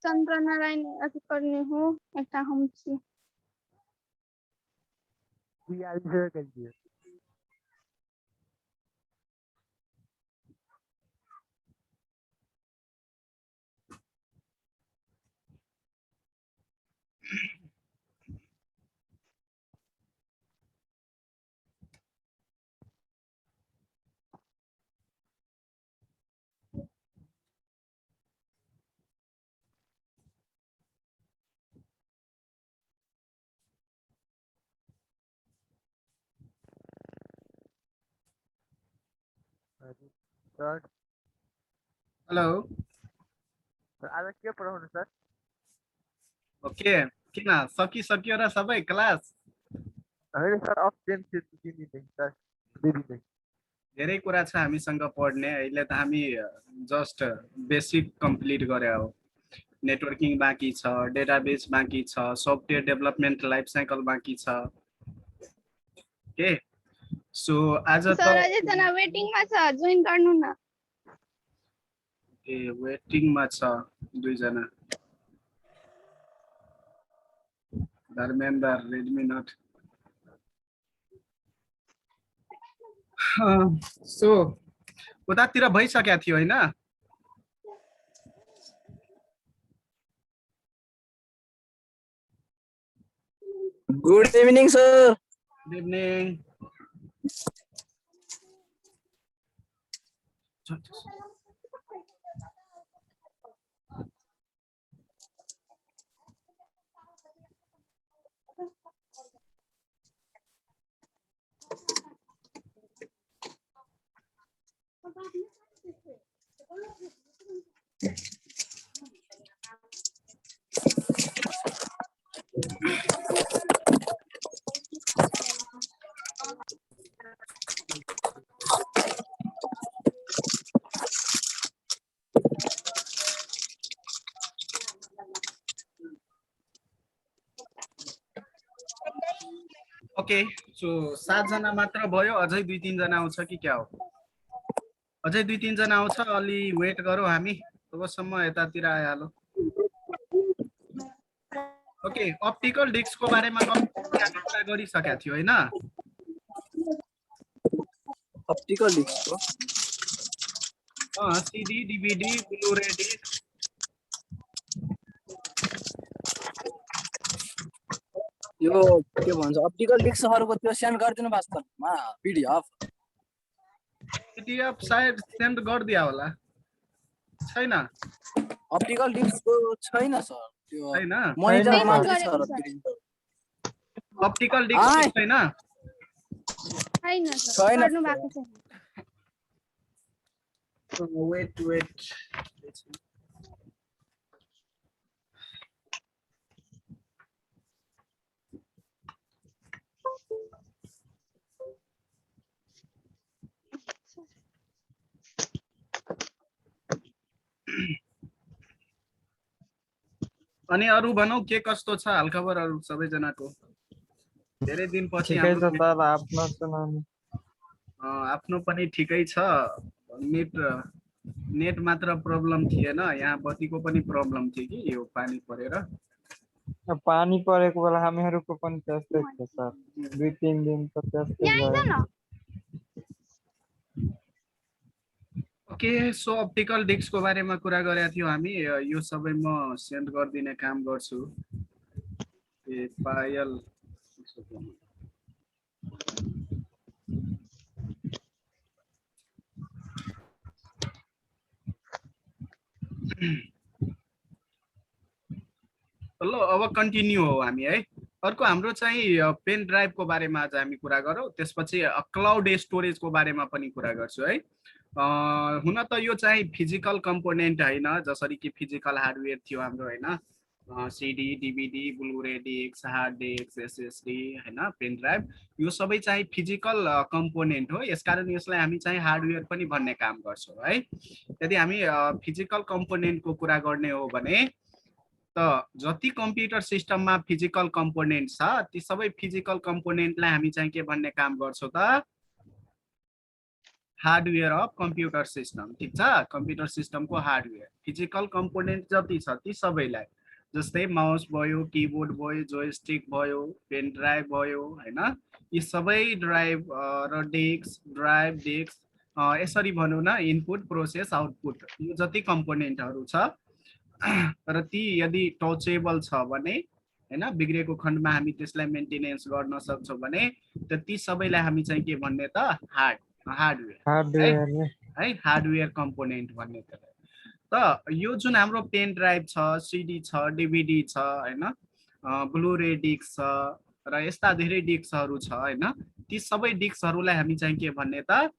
चंद्र नारायण अथी करने हो एकटा हम छी सर हेलो सर आज के पढाउनु सर ओके किन सकिसक्यो र सबै क्लास होइन सर अब्सेन्ट थियो दिनै सर दिनै धेरै कुरा छ हामीसँग पढ्ने अहिले त हामी जस्ट बेसिक कम्प्लिट गरे हो नेटवर्किङ बाँकी छ डेटाबेस बाँकी छ सफ्टवेयर डेभलपमेन्ट लाइफ साइकल बाँकी छ ओके सो आज त सर अझै जना वेटिङ मा छ जोइन गर्नु न ए वेटिङमा छ दुईजना धर्मेन्द्र रेडमी नोट सो उतातिर भइसकेको थियो होइन good evening sir good evening okay so 7 जना मात्र भयो अझै 2-3 जना आउँछ कि क्या हो अझै 2-3 जना आउँछ अलि वेट गरौँ हामी तबसम्म यतातिर आइहालौ ओके अप्टिकल डिस्कको बारेमा कुरा गरिसकेका थियो हैन अप्टिकल डिस्कको सीडी डीवीडी ब्लू-रे डिस्क यो के भन्छ अप्टिकल डिस्कहरुको त्यो सेन्ड गर्दिनु वास्तवमा पीडीएफ सायद सेन्ड गर्दिया होला छैन अप्टिकल डिस्कको छैन सर त्यो छैन मोनिटर मात्रै छ र अप्टिकल डिस्क छैन छैन सर गर्नु भएको छ वेट अनि अरु भनौ के कस्तो छ हालखबरहरु सबैजनाको धेरै दिन पछि ठिकै छ सर आफ्नो सुनाउनु आफ्नो पनि ठिकै छ नेट मात्र प्रब्लम थिएन यहाँ बत्तीको पनि प्रब्लम थियो कि यो पानी परेर पानी परेको बेला हामीहरुको पनि त्यस्तै थियो सर 2-3 दिन त त्यस्तै गयो ओके सो अप्टिकल डिस्कको बारेमा कुरा गरेका थियौ हामी यो सबै म सेन्ड गर्दिने काम गर्छु ए पायल ल अब कन्टिन्यू हो हामी है अर्को हाम्रो चाहिँ पेन ड्राइभको बारेमा आज हामी कुरा गरौँ त्यसपछि क्लाउड स्टोरेजको बारेमा पनि कुरा गर्छु है हुन त यो चाहिँ फिजिकल कम्पोनेन्ट होइन, जसरी कि फिजिकल हार्डवेयर थियो हाम्रो होइन, CD DVD Blu-ray disk hard disk SSD होइन पेन ड्राइभ, यो सबै चाहिँ फिजिकल कम्पोनेन्ट हो। यसकारण यसलाई हामी चाहिँ हार्डवेयर पनि भन्ने काम गर्छौँ है। यदि हामी फिजिकल कम्पोनेन्टको कुरा गर्ने हो भने त जति कम्प्युटर सिस्टममा फिजिकल कम्पोनेन्ट छ ती सबै फिजिकल कम्पोनेन्टलाई हामी चाहिँ के भन्ने काम गर्छौँ त, हार्डवेयर अफ कम्प्युटर सिस्टम। ठिक छ, कम्प्युटर सिस्टमको हार्डवेयर फिजिकल कम्पोनेन्ट जति छ ती सबैलाई, जस्तै माउस भयो, किबोर्ड भयो, जोयस्टिक भयो, पेन ड्राइभ भयो होइन, यी सबै ड्राइभ र डिस्क यसरी भनौँ न, इनपुट प्रोसेस आउटपुट, यो जति कम्पोनेन्टहरू छ र ती यदि टचेबल छ भने होइन, बिग्रेको खण्डमा हामी त्यसलाई मेन्टेनेन्स गर्न सक्छौँ भने ती सबैलाई हामी चाहिँ के भन्ने त, हार्डवेयर है, हार्डवेयर कम्पोनेन्ट भन्ने। त यो जुन हाम्रो पेन ड्राइभ छ, सिडी छ, डिभिडी छ होइन, ब्लुरे डिस्क छ र यस्ता धेरै डिस्कहरू छ होइन, ती सबै डिस्कहरूलाई हामी चाहिँ के भन्ने त,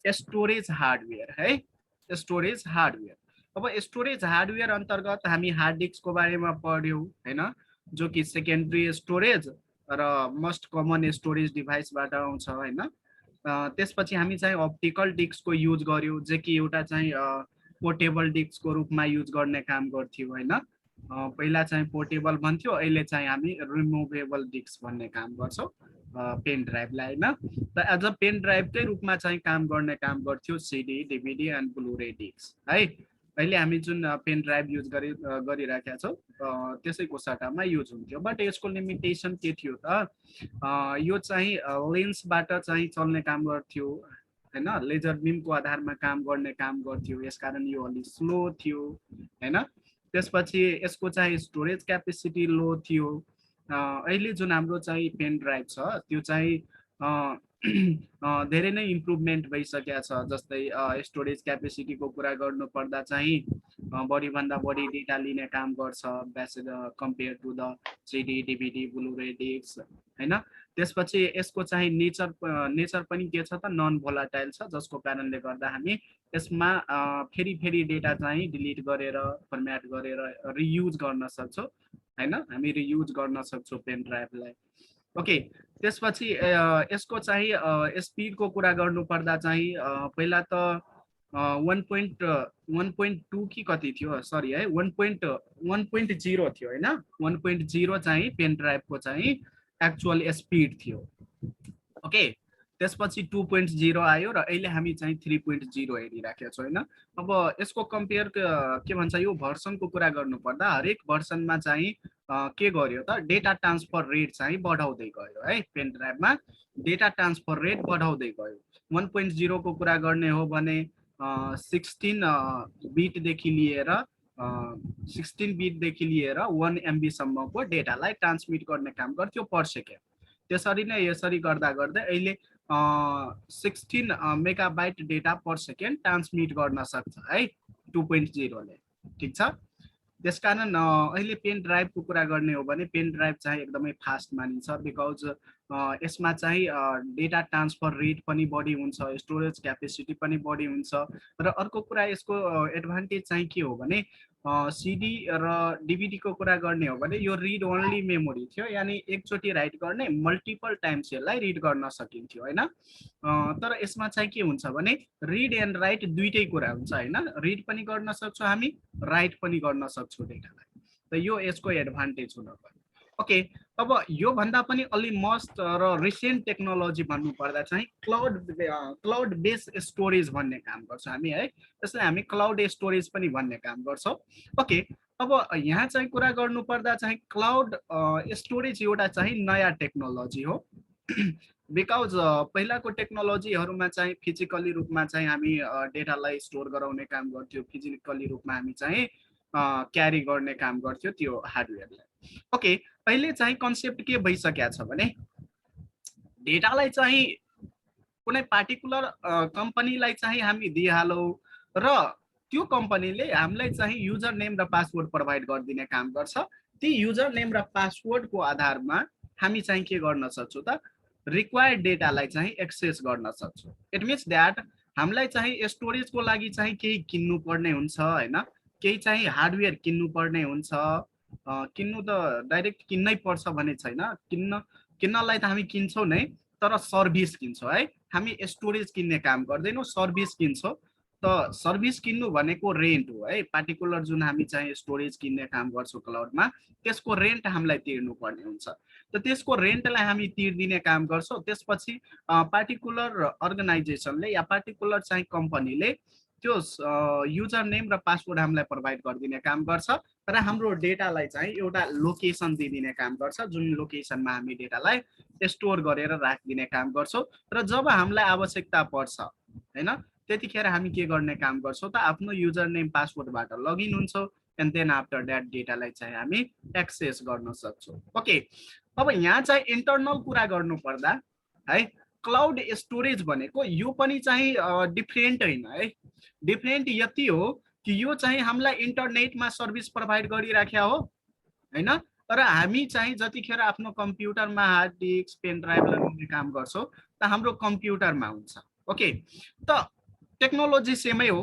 स्टोरेज हार्डवेयर है, स्टोरेज हार्डवेयर। अब स्टोरेज हार्डवेयर अन्तर्गत हामी हार्ड डिस्कको बारेमा पढ्यौँ होइन, जो कि सेकेन्डरी स्टोरेज र मोस्ट कमन स्टोरेज डिभाइसबाट आउँछ होइन। त्यसपछि हामी चाहिँ अप्टिकल डिस्कको युज गर्यौँ, जो कि एउटा चाहिँ पोर्टेबल डिस्कको रूपमा युज गर्ने काम गर्थ्यौँ होइन। पहिला चाहिँ पोर्टेबल भन्थ्यो, अहिले चाहिँ हामी रिमुभेबल डिस्क भन्ने काम गर्छौँ पेन ड्राइभलाई होइन। त एज अ पेन ड्राइभकै रूपमा चाहिँ काम गर्ने काम गर्थ्यो CD DVD and blu-ray disk है। अहिले हामी जुन पेन ड्राइभ युज गरिराखेका छौँ त्यसैको सट्टामा युज हुन्थ्यो। बट यसको लिमिटेसन के थियो त, यो चाहिँ लेन्सबाट चाहिँ चल्ने काम गर्थ्यो होइन, लेजर बिमको आधारमा काम गर्ने काम गर्थ्यो, यसकारण यो अलिक स्लो थियो होइन। त्यसपछि यसको चाहिँ स्टोरेज क्यापेसिटी लो थियो। अहिले जुन हाम्रो चाहिँ पेन ड्राइभ छ त्यो चाहिँ धेरै नै इम्प्रुभमेन्ट भइसकेको छ। जस्तै स्टोरेज क्यापेसिटीको कुरा गर्नु पर्दा चाहिँ बढीभन्दा बढी डेटा लिने काम गर्छ compare to the CD DVD Blu-ray disc होइन। त्यसपछि यसको चाहिँ नेचर पनि के छ त, नन भोलाटाइल छ, जसको कारणले गर्दा हामी यसमा फेरि डेटा चाहिँ डिलिट गरेर फर्म्याट गरेर रियुज गर्न सक्छौँ होइन, हामी रियुज गर्न सक्छौँ पेन ड्राइभलाई। ओके, त्यसपछि यसको चाहिँ स्पिडको कुरा गर्नु पर्दा चाहिँ पहिला त 1.2 कि कति थियो, सरी है 1.0 थियो होइन। 1.0 चाहिँ पेन ड्राइभको चाहिँ एक्चुअल स्पिड थियो। ओके, त्यसपछि 2.0 आयो र अहिले हामी चाहिँ 3.0 हेरिराखेका छौँ होइन। अब यसको कम्पेयर के भन्छ, यो भर्सनको कुरा गर्नु पर्दा हरेक भर्सनमा चाहिँ के गर्यो त, डेटा ट्रान्सफर रेट चाहिँ बढाउँदै गयो है। पेन ड्राइभमा डेटा ट्रान्सफर रेट बढाउँदै गयो। 1.0 को कुरा गर्ने हो भने 16 बिटदेखि लिएर 1 MB सम्मको डेटालाई ट्रान्समिट गर्ने काम गर्थ्यो पर सेकेन्ड। त्यसरी नै यसरी गर्दा गर्दै अहिले 16 megabyte data per second transmit गर्न सक्छ है 2.0 ले। ठिक छ, त्यसकारण अहिले पेन ड्राइभको कुरा गर्ने हो भने पेन ड्राइभ चाहिँ एकदमै फास्ट मानिन्छ, बिकज यसमा चाहिँ डेटा ट्रान्सफर रेट पनि बढी हुन्छ, स्टोरेज क्यापेसिटी पनि बढी हुन्छ। र अर्को कुरा यसको एडभान्टेज चाहिँ के हो भने सिडी र डिभिडीको कुरा गर्ने हो भने यो रिड ओन्ली मेमोरी थियो, यानि एकचोटि राइट गर्ने मल्टिपल टाइम्स यसलाई रिड गर्न सकिन्थ्यो होइन। तर यसमा चाहिँ के हुन्छ भने रिड एन्ड राइट दुइटै कुरा हुन्छ होइन, रिड पनि गर्न सक्छौँ हामी, राइट पनि गर्न सक्छौँ डेटालाई। त यो यसको एडभान्टेज हुन गयो। ओके, अब यो भन्दा पनि अलि मस्ट र रिसेन्ट टेक्नोलोजी भन्नु पर्दा चाहिँ क्लाउड बेस्ड स्टोरेज भन्ने काम गर्छौँ हामी है। त्यसलाई हामी क्लाउड स्टोरेज पनि भन्ने काम गर्छौँ। ओके, अब यहाँ चाहिँ कुरा गर्नु पर्दा चाहिँ क्लाउड स्टोरेज एउटा चाहिँ नयाँ टेक्नोलोजी हो। बिकज पहिलाको टेक्नोलोजीहरूमा चाहिँ फिजिकली रूपमा चाहिँ हामी डेटालाई स्टोर गराउने काम गर्थ्यो, फिजिकली रूपमा हामी चाहिँ क्यारी गर्ने काम गर्थ्यो त्यो हार्डवेयरलाई। ओके, अहिले चाहिँ कन्सेप्ट के भइसकेको छ भने डेटालाई चाहिँ कुनै पार्टिकुलर कम्पनीलाई चाहिँ हामी दिइहालौँ र त्यो कम्पनीले हामीलाई चाहिँ युजर नेम र पासवर्ड प्रोभाइड गरिदिने काम गर्छ। ती युजर नेम र पासवर्डको आधारमा हामी चाहिँ के गर्न सक्छौँ त, रिक्वायर्ड डेटालाई चाहिँ एक्सेस गर्न सक्छौँ। इट मिन्स द्याट हामीलाई चाहिँ स्टोरेजको लागि चाहिँ केही किन्नु पर्ने हुन्छ हैन, केही चाहिँ हार्डवेयर किन्नु पर्ने हुन्छ। किन्नु त डाइरेक्ट किन्नै पर्छ भन्ने छैन, किन्नलाई त हामी किन्छौँ नै, तर सर्भिस किन्छौँ है। हामी स्टोरेज किन्ने काम गर्दैनौँ, सर्भिस किन्छौँ। त सर्भिस किन्नु भनेको रेन्ट हो है। पार्टिकुलर जुन हामी चाहिँ स्टोरेज किन्ने काम गर्छौँ क्लाउडमा, त्यसको रेन्ट हामीलाई तिर्नु पर्ने हुन्छ। त त्यसको रेन्टलाई हामी तिर्दिने काम गर्छौँ। त्यसपछि पार्टिकुलर अर्गनाइजेसनले या पार्टिकुलर चाहिँ कम्पनीले त्यो युजर नेम र पासवर्ड हामीलाई प्रोभाइड गरिदिने काम गर्छ र हाम्रो डेटालाई चाहिँ एउटा लोकेसन दिइदिने काम गर्छ, जुन लोकेसनमा हामी डेटालाई स्टोर गरेर राखिदिने काम गर्छौँ। र जब हामीलाई आवश्यकता पर्छ हैन, त्यतिखेर हामी के गर्ने काम गर्छौँ त आफ्नो युजर नेम पासवर्डबाट लगइन हुन्छौँ एन्ड देन आफ्टर द्याट डेटालाई चाहिँ हामी एक्सेस गर्न सक्छौँ। ओके, अब यहाँ चाहिँ इन्टरनल कुरा गर्नु पर्दा है, क्लाउड स्टोरेज भनेको यो पनि चाहिँ डिफरेन्ट होइन है। डिफरेन्ट यति हो कि यो चाहिँ हामीलाई इन्टरनेटमा सर्भिस प्रोभाइड गरिराख्या हो हैन, र हामी चाहिँ जतिखेर आफ्नो कम्प्युटरमा हार्ड डिस्क पेन ड्राइभ लगाउने काम गर्छौँ त हाम्रो कम्प्युटरमा हुन्छ। ओके, त टेक्नोलोजी सेमै हो,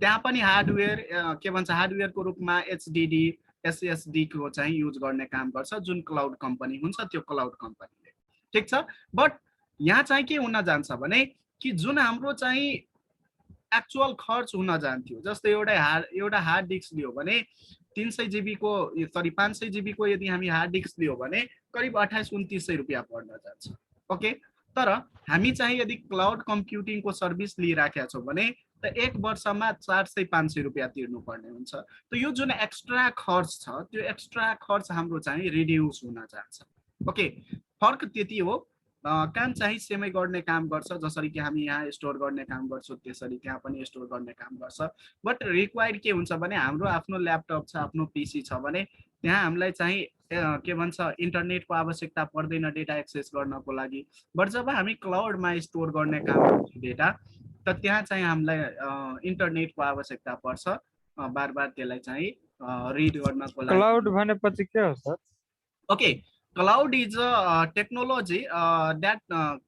त्यहाँ पनि हार्डवेयर के भन्छ हार्डवेयरको रूपमा एचडिडी एसएसडी को चाहिँ युज गर्ने काम गर्छ, जुन क्लाउड कम्पनी हुन्छ त्यो क्लाउड कम्पनीले। ठिक छ, बट यहाँ चाहिँ के हुन जान्छ भने कि जुन हाम्रो चाहिँ एक्चुअल खर्च हुन जान्थ्यो, जस्तै एउटा हार्ड डिस्क लियो भने 300 GB को सरी 500 GB को यदि हामी हार्ड डिस्क लियो भने करिब 2800-2900 रुपियाँ पर्न जान्छ। ओके, तर हामी चाहिँ यदि क्लाउड कम्प्युटिङको सर्भिस लिइराखेका छौँ भने त एक वर्षमा 400-500 रुपियाँ तिर्नु पर्ने हुन्छ। त यो जुन एक्स्ट्रा खर्च छ त्यो एक्स्ट्रा खर्च हाम्रो चाहिँ रिड्युस हुन जान्छ। ओके, फर्क त्यति हो। काम चाहिँ सेमै गर्ने काम गर्छ, जसरी कि हामी यहाँ स्टोर गर्ने काम गर्छौँ त्यसरी त्यहाँ पनि स्टोर गर्ने काम गर्छ। बट रिक्वायर्ड के हुन्छ भने हाम्रो आफ्नो ल्यापटप छ, आफ्नो पिसी छ भने त्यहाँ हामीलाई चाहिँ के भन्छ इन्टरनेटको आवश्यकता पर्दैन डेटा एक्सेस गर्नको लागि। बट जब हामी क्लाउडमा स्टोर गर्ने काम गर्छौँ डेटा, त त्यहाँ चाहिँ हामीलाई इन्टरनेटको आवश्यकता पर्छ बार बार त्यसलाई चाहिँ रिड गर्नको लागि। क्लाउड भनेपछि के हो sir? Okay, cloud is a technology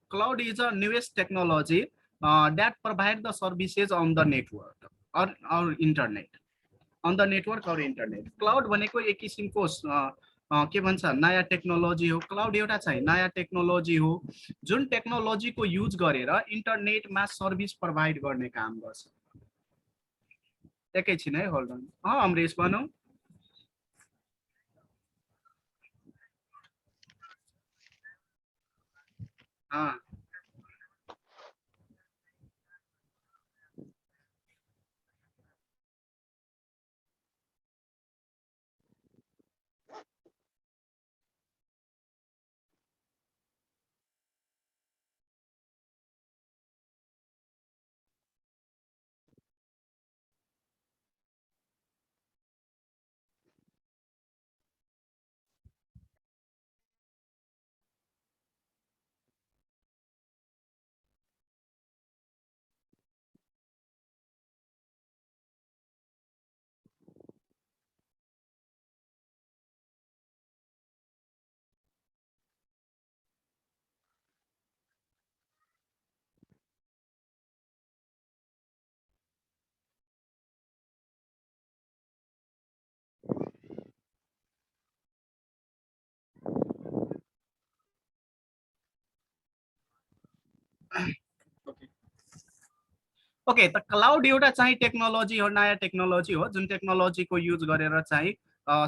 cloud is a newest technology that provide the services on the network or internet, on the network or internet. Cloud भनेको एक किसिमको के भन्छ नयाँ टेक्नोलोजी हो। क्लाउड एउटा चाहिँ नयाँ टेक्नोलोजी हो जुन टेक्नोलोजीको युज गरेर इन्टरनेटमा सर्भिस प्रोभाइड गर्ने काम गर्छ। एकैछिन है, होल्ड अन। अमरेश भनौँ। ओके, त क्लाउड एउटा चाहिँ टेक्नोलोजी हो, नयाँ टेक्नोलोजी हो जुन टेक्नोलोजीको युज गरेर चाहिँ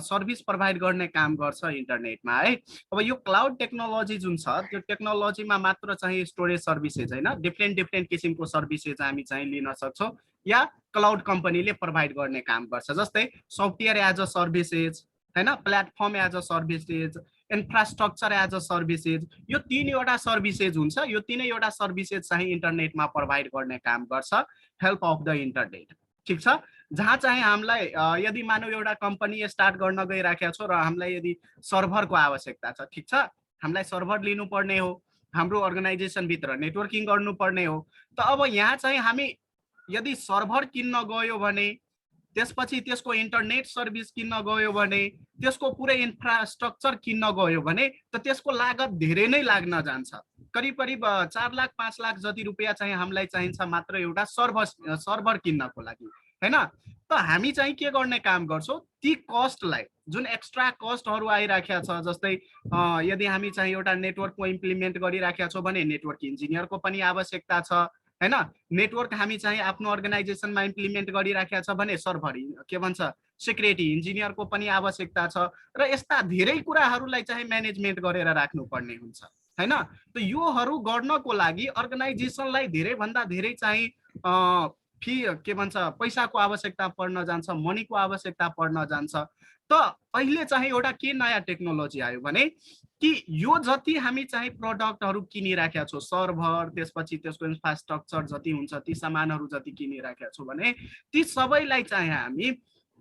सर्भिस प्रोभाइड गर्ने काम गर्छ इन्टरनेटमा है। अब यो क्लाउड टेक्नोलोजी जुन छ त्यो टेक्नोलोजीमा मात्र चाहिँ स्टोरेज सर्भिसेज होइन, डिफ्रेन्ट किसिमको सर्भिसेज हामी चाहिँ लिन सक्छौँ या क्लाउड कम्पनीले प्रोभाइड गर्ने काम गर्छ। जस्तै सफ्टवेयर एज अ सर्भिसेज हैन, platform as a services, infrastructure as a services, यो तीनवटा सर्भिसेज हुन्छ। यो तीनैवटा सर्भिसेज चाहिँ इन्टरनेटमा प्रोभाइड गर्ने काम गर्छ हेल्प अफ द इन्टरनेट। ठिक छ, जहाँ चाहिँ हामीलाई यदि मानौ एउटा कम्पनी स्टार्ट गर्न गइराखेको छ र हामीलाई यदि सर्भरको आवश्यकता छ, ठिक छ, हामीलाई सर्भर लिनुपर्ने हो, हाम्रो अर्गनाइजेसनभित्र नेटवर्किङ गर्नुपर्ने हो। त अब यहाँ चाहिँ हामी यदि सर्भर किन्न गयो भने त्यसपछि त्यसको इन्टरनेट सर्भिस किन्न गयो भने, त्यसको पुरै इन्फ्रास्ट्रक्चर किन्न गयो भने त त्यसको लागत धेरै नै लाग्न जान्छ। करिब करिब 4 लाख 5 लाख जति रुपियाँ चाहिँ हामीलाई चाहिन्छ मात्र एउटा सर्भर किन्नको लागि, हैन? त हामी चाहिँ के गर्ने काम गर्छौं, ती कस्टलाई जुन एक्स्ट्रा कस्टहरु आइराखेको छ, जस्तै यदि हामी चाहिँ एउटा नेटवर्कको इम्प्लिमेन्ट गरिराखेका छौं भने नेटवर्क इन्जिनियरको पनि आवश्यकता छ, हैन? नेटवर्क हामी चाहिँ आफ्नो अर्गनाइजेसनमा इम्प्लिमेन्ट गरिराखेका छ भने सर्भर के भन्छ सिक्युरिटी इन्जिनियरको पनि आवश्यकता छ, र यस्ता धेरै कुराहरूलाई चाहिँ म्यानेजमेन्ट गरेर राख्नुपर्ने हुन्छ, हैन? त योहरू गर्नको लागि अर्गनाइजेसनलाई धेरै भन्दा धेरै चाहिँ के भन्छ पैसाको आवश्यकता पर्न जान्छ, मनीको आवश्यकता पर्न जान्छ। त अहिले चाहिँ एउटा के नयाँ टेक्नोलोजी आयो भने कि यो जति हामी चाहिँ प्रोडक्टहरु किनिराखेका छौं, सर्भर त्यसपछि त्यसको इन्फ्रास्ट्रक्चर जति हुन्छ, ती सामानहरु जति किनिराखेका छौं भने ती सबैलाई चाहिँ हामी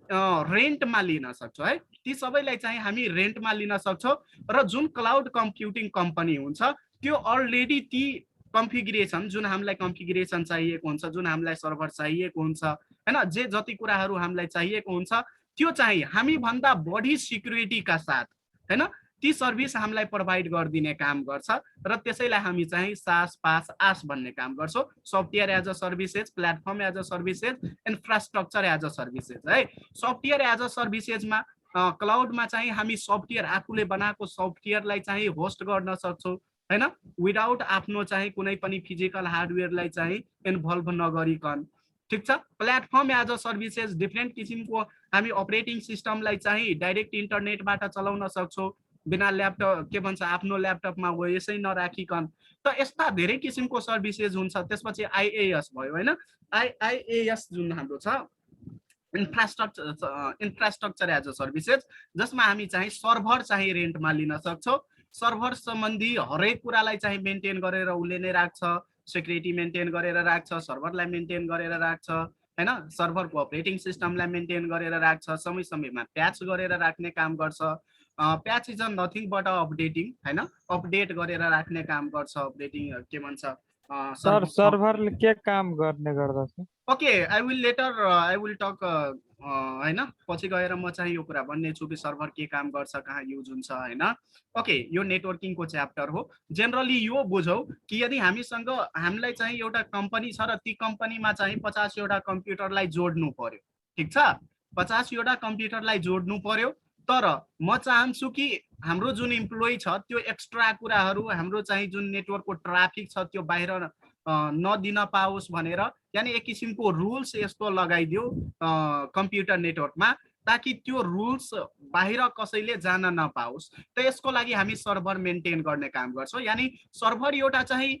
रेन्टमा लिन सक्छौं है। ती सबैलाई चाहिँ हामी रेन्टमा लिन सक्छौं र जुन क्लाउड कम्प्युटिङ कम्पनी हुन्छ त्यो अलरेडी ती कन्फिगरेसन जुन हामीलाई कन्फिगरेसन चाहिएको हुन्छ, जुन हामीलाई सर्भर चाहिएको हुन्छ, हैन, जे जति कुराहरु हामीलाई चाहिएको हुन्छ त्यो चाहिँ हामी भन्दा बढी सिक्युरिटीका साथ, हैन, ती सर्भिस हामीलाई प्रोवाइड गरिदिने काम गर्छ र त्यसैलाई हामी चाहिँ सास पास आस भन्ने काम गर्छौं। Software as a services, platform as a services, infrastructure as a services है। सफ्टवेयर एज अ सर्भिसेजमा क्लाउडमा चाहिँ हामी सफ्टवेयर आफूले बनाएको सफ्टवेयरलाई चाहिँ होस्ट गर्न सक्छौं, हैन, विदाउट आफ्नो चाहिँ कुनै पनि फिजिकल हार्डवेयरलाई चाहिँ इन्भल्भ नगरिकन, ठीक छ। Platform as a services different किसिमको हामी अपरेटिङ सिस्टमलाई चाहिँ डाइरेक्ट इन्टरनेटबाट चलाउन सक्छौं बिना ल्यापटप के भन्छ आफ्नो ल्यापटपमा यसै नराखिकन। त यस्ता धेरै किसिमको सर्भिसेज हुन्छ। त्यसपछि आईएएस भयो, हैन, आईएएस जुन हाम्रो छ इन्फ्रास्ट्रक्चर एज अ सर्भिसेज, जसमा हामी चाहिँ सर्भर चाहिँ रेन्टमा लिन सक्छौं। सर्भर सम्बन्धी हरेक कुरालाई चाहिँ मेन्टेन गरेर उसले नै राख्छ, सिक्युरिटी मेन्टेन गरेर राख्छ, सर्भरलाई मेन्टेन गरेर राख्छ, हैन, सर्भरको अपरेटिङ सिस्टमलाई मेन्टेन गरेर राख्छ, समय समयमा प्याच गरेर राख्ने काम गर्छ। प्याच इज नथिङ बट अपडेटिङ, हैन, अपडेट गरेर राख्ने काम गर्छ। अपडेटिङ के भन्छ सर सर्भरले के काम गर्ने गर्दछ? ओके, आई विल टक, हैन, पछि गएर म चाहिँ यो कुरा भन्ने छु कि सर्भर के काम गर्छ, कहाँ युज हुन्छ, हैन। ओके, यो नेटवर्किङको च्याप्टर हो। जनरली यो बुझौ कि यदि हामीलाई चाहिँ एउटा कम्पनी छ र ती कम्पनीमा चाहिँ 50 वटा कम्प्युटरलाई जोड्नु पर्यो, ठीक छ, 50 वटा कम्प्युटरलाई जोड्नु पर्यो, तर म चाहन्छु कि हाम्रो जुन इम्प्लोइ छ त्यो एक्स्ट्रा कुराहरु हाम्रो चाहिँ जुन नेटवर्कको ट्राफिक छ त्यो बाहिर नदिन पाओस् भनेर, यानी एक किसिमको रुल्स यस्तो लगाइदियो कम्प्युटर नेटवर्कमा ताकि त्यो रुल्स बाहिर कसैले जान नपाओस्। त यसको लागि हामी सर्भर मेन्टेन गर्ने काम गर्छौं। यानी सर्भर एउटा चाहिँ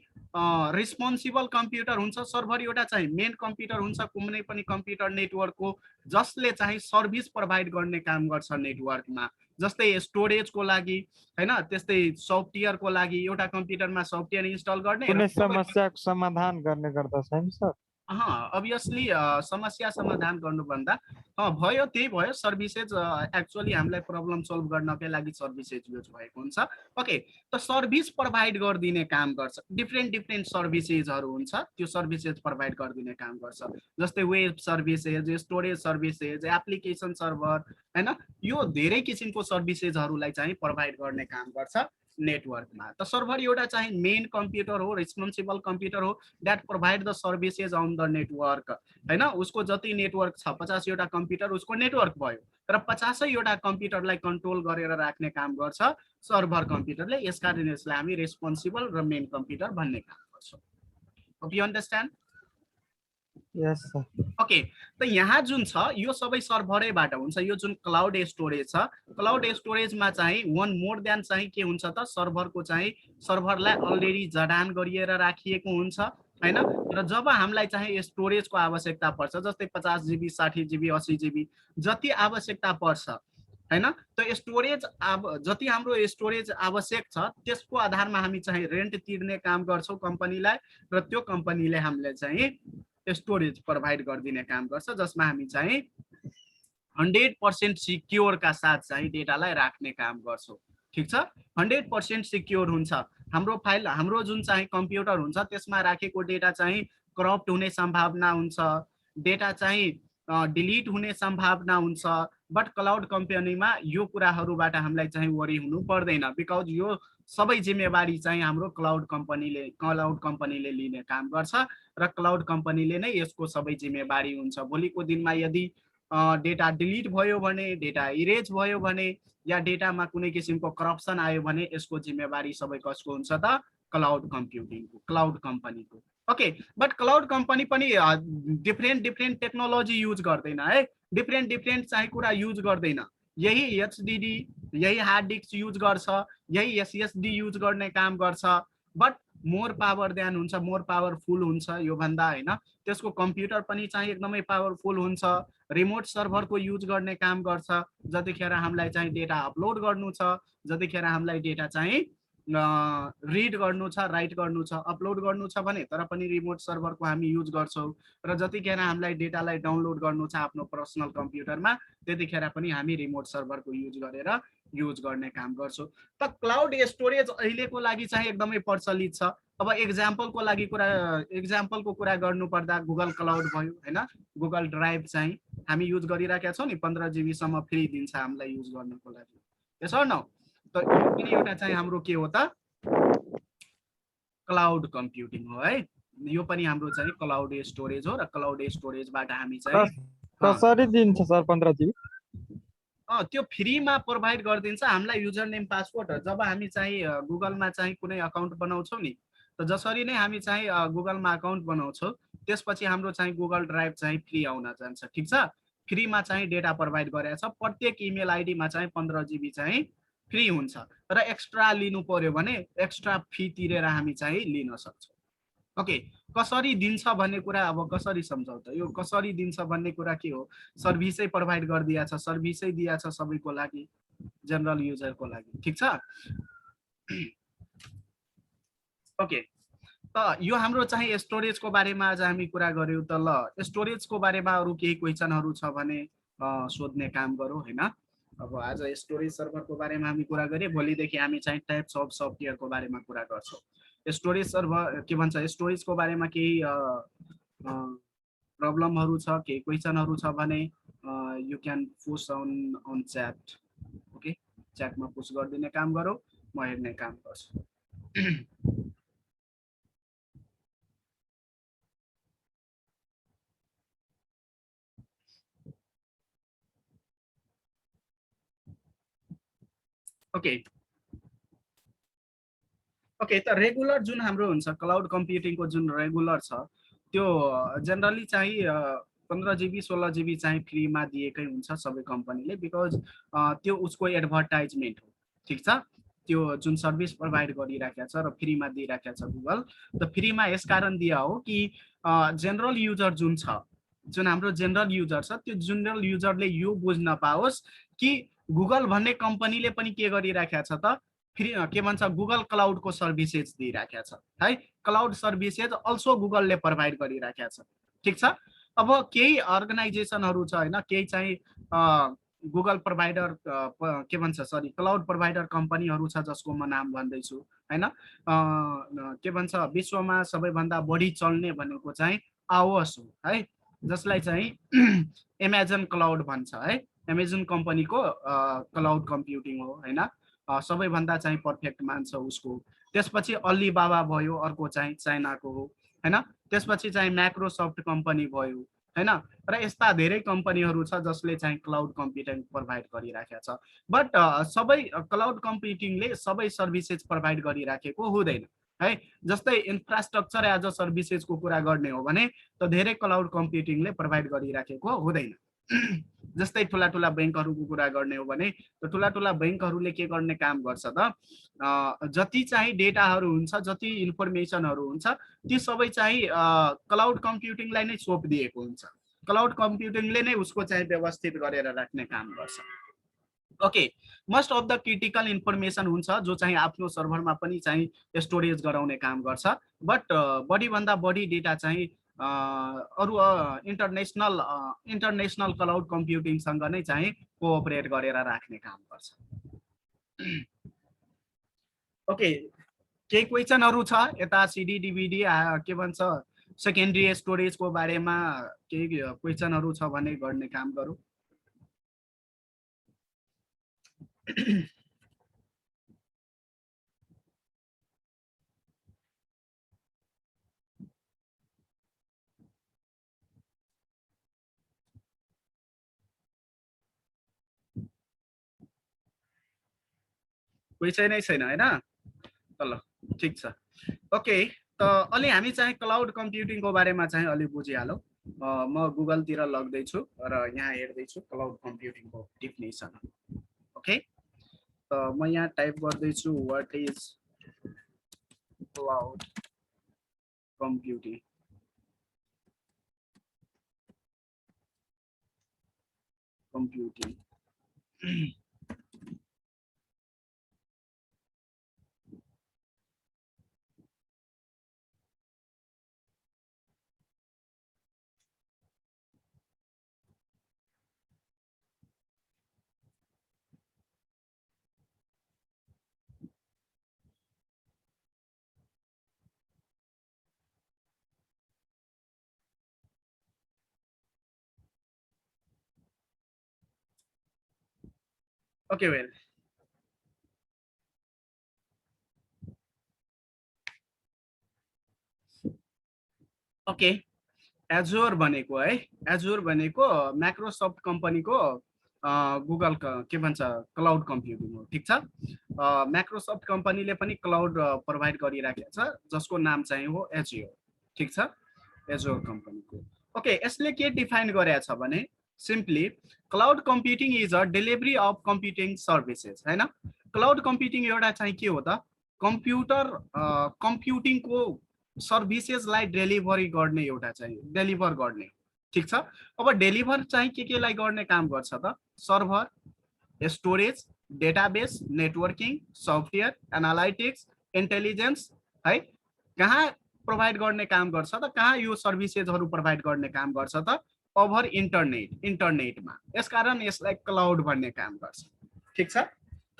रिस्पोन्सिबल कम्प्युटर हुन्छ, सर्भर एउटा चाहिँ मेन कम्प्युटर हुन्छ कुनै पनि कम्प्युटर नेटवर्कको, जसले चाहिँ सर्भिस प्रोवाइड गर्ने काम गर्छ नेटवर्कमा। जस्तै स्टोरेजको लागि, हैन, त्यस्तै सफ्टवेयरको लागि एउटा कम्प्युटरमा सफ्टवेयर इन्स्टल गर्ने, कुनै समस्याको समाधान गर्ने गर्दछ हैन सर? अभियसली समस्या समाधान गर्नुभन्दा भयो, त्यही भयो सर्भिसेज। एक्चुअली हामीलाई प्रब्लम सोल्भ गर्नकै लागि सर्भिसेज युज भएको हुन्छ। ओके, त सर्भिस प्रोवाइड गरिदिने काम गर्छ। डिफरेन्ट सर्भिसेजहरु हुन्छ, त्यो सर्भिसेज प्रोवाइड गरिदिने काम गर्छ। जस्तै web services, storage services, application server, हैन, यो धेरै किसिमको सर्भिसेजहरुलाई चाहिँ प्रोवाइड गर्ने काम गर्छ नेटवर्कमा। त सर्भर एउटा चाहिँ मेन कम्प्युटर हो, रिस्पोन्सिबल कम्प्युटर हो that provide the services on the network, हैन। उसको जति नेटवर्क छ 50 वटा कम्प्युटर उसको नेटवर्क भयो, र 50 वटा कम्प्युटरलाई कन्ट्रोल गरेर राख्ने काम गर्छ सर्भर कम्प्युटरले। यसकारण यसलाई हामी रिस्पोन्सिबल र मेन कम्प्युटर भन्ने काम गर्छौं। Hope you understand? Yes sir. Okay, त यहाँ जुन छ यो सबै सर्भरैबाट हुन्छ। यो जुन क्लाउड स्टोरेज छ, क्लाउड स्टोरेजमा चाहिँ वन मोर देन चाहिँ के हुन्छ त सर्भरको चाहिँ सर्भरलाई अलरेडी जडान गरिएर राखिएको हुन्छ, हैन। र जब हामीलाई चाहिँ स्टोरेजको आवश्यकता पर्छ, जस्तै 50 GB 60 GB 80 GB जति आवश्यकता पर्छ, हैन, त स्टोरेज जति हाम्रो स्टोरेज आवश्यक छ त्यसको आधारमा हामी चाहिँ रेन्ट तिर्ने काम गर्छौं कम्पनीलाई, र त्यो कम्पनीले हामीलाई चाहिँ स्टोरेज प्रोवाइड गरिदिने काम गर्छ, जसमा हामी चाहिँ 100% सिक्योर का साथ चाहिँ डेटालाई राख्ने काम गर्छौं, ठीक छ। 100% सिक्योर हुन्छ हाम्रो फाइल, हाम्रो जुन चाहिँ कम्प्युटर हुन्छ त्यसमा राखेको डेटा चाहिँ करप्ट हुने सम्भावना हुन्छ, डेटा चाहिँ डिलिट हुने सम्भावना हुन्छ बट क्लाउड कम्पनीमा यो कुराहरूबाट हामीलाई चाहिँ वरि हुनु पर्दैन बिकज यो सबै जिम्मेवारी चाहिँ हाम्रो क्लाउड कम्पनीले लिने काम गर्छ र क्लाउड कम्पनीले नै यसको सबै जिम्मेवारी हुन्छ भोलिको दिनमा यदि डेटा डिलिट भयो भने डेटा इरेज भयो भने या डेटामा कुनै किसिमको करप्सन आयो भने यसको जिम्मेवारी सबै कसको हुन्छ त क्लाउड कम्पनीको ओके बट क्लाउड कम्पनी पनि डिफ्रेन्ट टेक्नोलोजी युज गर्दैन है डिफ्रेन्ट चाहिँ कुरा युज गर्दैन यही एचडीडी यही हार्ड डिस्क युज गर्छ यही एसएसडी युज गर्ने काम गर्छ बट मोर पावर ध्यान हुन्छ मोर पावरफुल हुन्छ यो भन्दा हैन त्यसको कम्प्युटर पनि चाहिँ एकदमै पावरफुल हुन्छ रिमोट सर्भरको युज गर्ने काम गर्छ जतिखेर हामीलाई चाहिँ डेटा अपलोड गर्नु छ जतिखेर हामीलाई डेटा चाहिँ रिड गर्नु छ राइट गर्नु छ अपलोड गर्नु छ भने तर पनि रिमोट सर्भरको हामी युज गर्छौं र जतिखेर हामीलाई डेटालाई डाउनलोड गर्नु छ आफ्नो पर्सनल कम्प्युटरमा त्यतिखेर पनि हामी रिमोट सर्भरको युज गर्ने काम गर्छौं त क्लाउड स्टोरेज अहिलेको लागि चाहिँ एकदमै प्रचलित छ अब एक्जाम्पलको कुरा गर्नु पर्दा गुगल क्लाउड भयो हैन गुगल ड्राइभ चाहिँ हामी युज गरिराखेका छौं नि 15 GB सम्म फ्री दिन्छ हामीलाई युज गर्नको लागि यसो न त यो पनि एउटा चाहिँ हाम्रो के हो त क्लाउड कम्प्युटिङ हो है यो पनि हाम्रो चाहिँ क्लाउड स्टोरेज हो र क्लाउड स्टोरेजबाट हामी चाहिँ कसरी दिन्छ सर 15 GB त्यो फ्रीमा प्रोभाइड गरिदिन्छ हामीलाई युजर नेम पासवर्ड जब हामी चाहिँ गुगलमा चाहिँ कुनै अकाउन्ट बनाउँछौं नि त जसरी नै हामी चाहिँ गुगलमा अकाउन्ट बनाउँछौं त्यसपछि हाम्रो चाहिँ गुगल ड्राइभ चाहिँ फ्री आउन जान्छ ठीक छ फ्रीमा चाहिँ डेटा प्रोभाइड गरेको छ प्रत्येक इमेल आईडीमा चाहिँ 15 GB चाहिँ फ्री हुन्छ र एक्स्ट्रा लिनु पर्यो भने एक्स्ट्रा फी तिरेर हामी चाहिँ लिन सक्छौं ओके कसरी दिन्छ भन्ने कुरा अब कसरी सम्झाउ त यो कसरी दिन्छ भन्ने कुरा के हो सर्भिसै प्रोभाइड गरिदिया छ सर्भिसै दिया छ सबैको लागि जनरल युजरको लागि ठीक छ ओके त यो हाम्रो चाहिँ स्टोरेजको बारेमा आज हामी कुरा गर्यौं त ल स्टोरेजको बारेमा अरु केही क्वेशनहरु छ भने सोध्ने काम गरौँ हैन अब आज स्टोरेज सर्भरको बारेमा हामी कुरा गरे भोलिदेखि हामी चाहिँ टाइप्स अफ सफ्टवेयरको बारेमा कुरा गर्छौं स्टोरेज सर्भर के भन्छ स्टोरेजको बारेमा केही प्रब्लमहरु छ केही क्वेशनहरु छ भने you can push on chat okay च्याटमा पुश गरिदिने काम गरौँ म हेर्ने काम गर्छु ओके ओके त रेगुलर जुन हाम्रो हुन्छ क्लाउड कम्प्युटिङको जुन रेगुलर छ त्यो जनरली चाहिँ 15 GB 16 GB चाहिँ फ्रीमा दिएकै हुन्छ सबै कम्पनीले बिकज त्यो उसको एडभर्टाइजमेन्ट हो ठीक छ त्यो जुन सर्भिस प्रोभाइड गरिराखेको छ र फ्रीमा दिइराखेको छ गुगल त फ्रीमा यस कारण दिया हो कि जनरल युजर जुन छ जुन हाम्रो जनरल युजर छ त्यो जनरल युजरले यो बुझ्न पाओस् कि गुगल भन्ने कम्पनीले पनि के गरिराखेको छ त फ्री के भन्छ गुगल क्लाउडको सर्भिसेज दिइराखेको छ है क्लाउड सर्भिसेज अल्सो गुगलले प्रोभाइड गरिराखेको छ ठीक छ अब केही अर्गनाइजेसनहरु छ हैन केही चाहिँ गुगल प्रोभाइडर के भन्छ सरी क्लाउड प्रोभाइडर कम्पनीहरु छ जसको म नाम भन्दै छु हैन के भन्छ विश्वमा सबैभन्दा बढी चल्ने भनेको चाहिँ AWS हो है जसलाई चाहिँ अमेजन क्लाउड भन्छ है अमेजन कम्पनीको क्लाउड कम्प्युटिङ हो हैन सबैभन्दा चाहिँ पर्फेक्ट मान्छ उसको त्यसपछि अलीबाबा भयो अर्को चाहिँ चाइनाको हो हैन त्यसपछि चाहिँ माइक्रोसफ्ट कम्पनी भयो हैन र यस्ता धेरै कम्पनीहरु छ जसले चाहिँ क्लाउड कम्प्युटिङ प्रोभाइड गरिराखेको छ बट सबै क्लाउड कम्प्युटिङले सबै सर्भिसेज प्रोभाइड गरिराखेको हुँदैन है जस्तै इन्फ्रास्ट्रक्चर एज अ सर्भिसेजको कुरा गर्ने हो भने त धेरै क्लाउड कम्प्युटिङले प्रोभाइड गरिराखेको हुँदैन जस्तै ठुला ठुला बैंकहरुको कुरा गर्ने हो भने त ठुला ठुला बैंकहरुले के गर्ने काम गर्छ त जति चाहिँ डेटाहरु हुन्छ जति इन्फर्मेसनहरु हुन्छ ती सबै चाहिँ क्लाउड कम्प्युटिङलाई नै सोपिदिएको हुन्छ क्लाउड कम्प्युटिङले नै उसको चाहिँ व्यवस्थित गरेर राख्ने काम गर्छ okay most of the critical information हुन्छ जो चाहिँ आफ्नो सर्भरमा पनि चाहिँ स्टोरेज गराउने काम गर्छ बट बढी भन्दा बढी डेटा चाहिँ अरु इन्टरनेशनल क्लाउड कम्प्युटिङ सँग नै चाहिँ कोअपरेट गरेर राख्ने काम गर्छ ओके केही क्वेशनहरु छ यता सिडी डीवीडी के भन्छ सेकेन्डरी स्टोरेजको बारेमा केही क्वेसनहरू छ भने गर्ने काम गरौँ। कोही चाहिँ नै छैन हैन त ल ठीक छ ओके त अलि हामी चाहिँ क्लाउड कम्प्युटिङको बारेमा चाहिँ अलि बुझिहालौँ म गुगलतिर लग्दै छु र यहाँ हेर्दै छु क्लाउड कम्प्युटिङको डेफिनेसन ओके त म यहाँ टाइप गर्दै छु what is cloud computing Okay, well. Okay, Azure भनेको है Azure भनेको माइक्रोसफ्ट कम्पनीको गुगल के भन्छ क्लाउड कम्प्युटिङ हो ठीक छ माइक्रोसफ्ट कम्पनीले पनि क्लाउड प्रोभाइड गरिराखेको छ जसको नाम चाहिँ हो Azure ठीक छ Azure कम्पनीको ओके यसले के डिफाइन गरेको छ भने simply cloud computing is a delivery of computing services हैन क्लाउड कम्प्युटिङ एउटा चाहिँ के हो त कम्प्युटर कम्प्युटिङ को सर्भिसेसलाई डेलिभरी गर्ने एउटा चाहिँ डेलिभर गर्ने ठीक छ अब डेलिभर चाहिँ के लाई गर्ने काम गर्छ त server storage database networking software analytics intelligence है कहाँ प्रोभाइड गर्ने काम गर्छ त कहाँ यो सर्भिसेसहरु प्रोभाइड गर्ने काम गर्छ त ओभर इन्टरनेटमा यसकारण यसलाई क्लाउड भन्ने काम गर्छ ठीक छ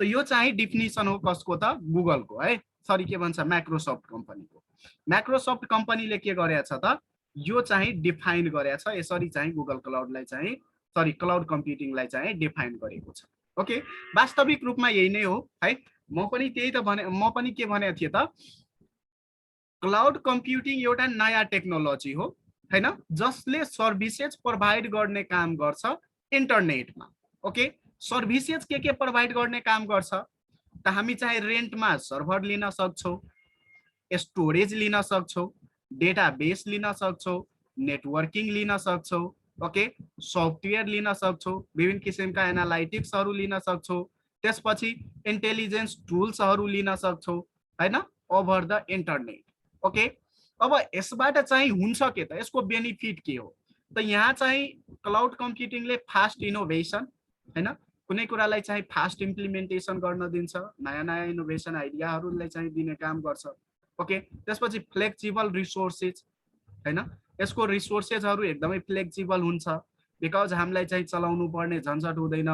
त यो चाहिँ डेफिनिसन हो कसको त गुगलको है सरी के भन्छ माइक्रोसफ्ट कम्पनीको माइक्रोसफ्ट कम्पनीले के गरेछ त यो चाहिँ डिफाइन गरेछ यसरी चाहिँ गुगल क्लाउडलाई चाहिँ सरी क्लाउड कम्प्युटिङलाई चाहिँ डिफाइन गरेको छ ओके वास्तविक रूपमा यही नै हो है म पनि त्यही त भने म पनि के भनेको थिए त क्लाउड कम्प्युटिङ एउटा नयाँ टेक्नोलोजी हो हैन जसले सर्भिसेज प्रोभाइड गर्ने काम गर्छ इन्टरनेटमा ओके सर्भिसेज के प्रोभाइड गर्ने काम गर्छ त हामी चाहिँ रेन्टमा सर्भर लिन सक्छौं स्टोरेज लिन सक्छौं डेटाबेस लिन सक्छौं नेटवर्किङ लिन सक्छौं ओके सफ्टवेयर लिन सक्छौं विभिन्न किसिमका एनालाइटिक्सहरु लिन सक्छौं त्यसपछि इन्टेलिजेन्स टुल्सहरु लिन सक्छौं हैन ओभर द इन्टरनेट ओके अब यसबाट चाहिँ हुन्छ के त यसको बेनिफिट के हो त यहाँ चाहिँ क्लाउड कम्प्युटिङले फास्ट इनोभेसन हैन कुनै कुरालाई चाहिँ फास्ट इम्प्लिमेन्टेसन गर्न दिन्छ नयाँ नयाँ इनोभेसन आइडियाहरुलाई चाहिँ दिने काम गर्छ ओके त्यसपछि फ्लेक्सिबल रिसोर्सेज हैन यसको रिसोर्सेजहरु एकदमै फ्लेक्सिबल हुन्छ बिकज हामीलाई चाहिँ चलाउनु पर्ने झन्झट हुँदैन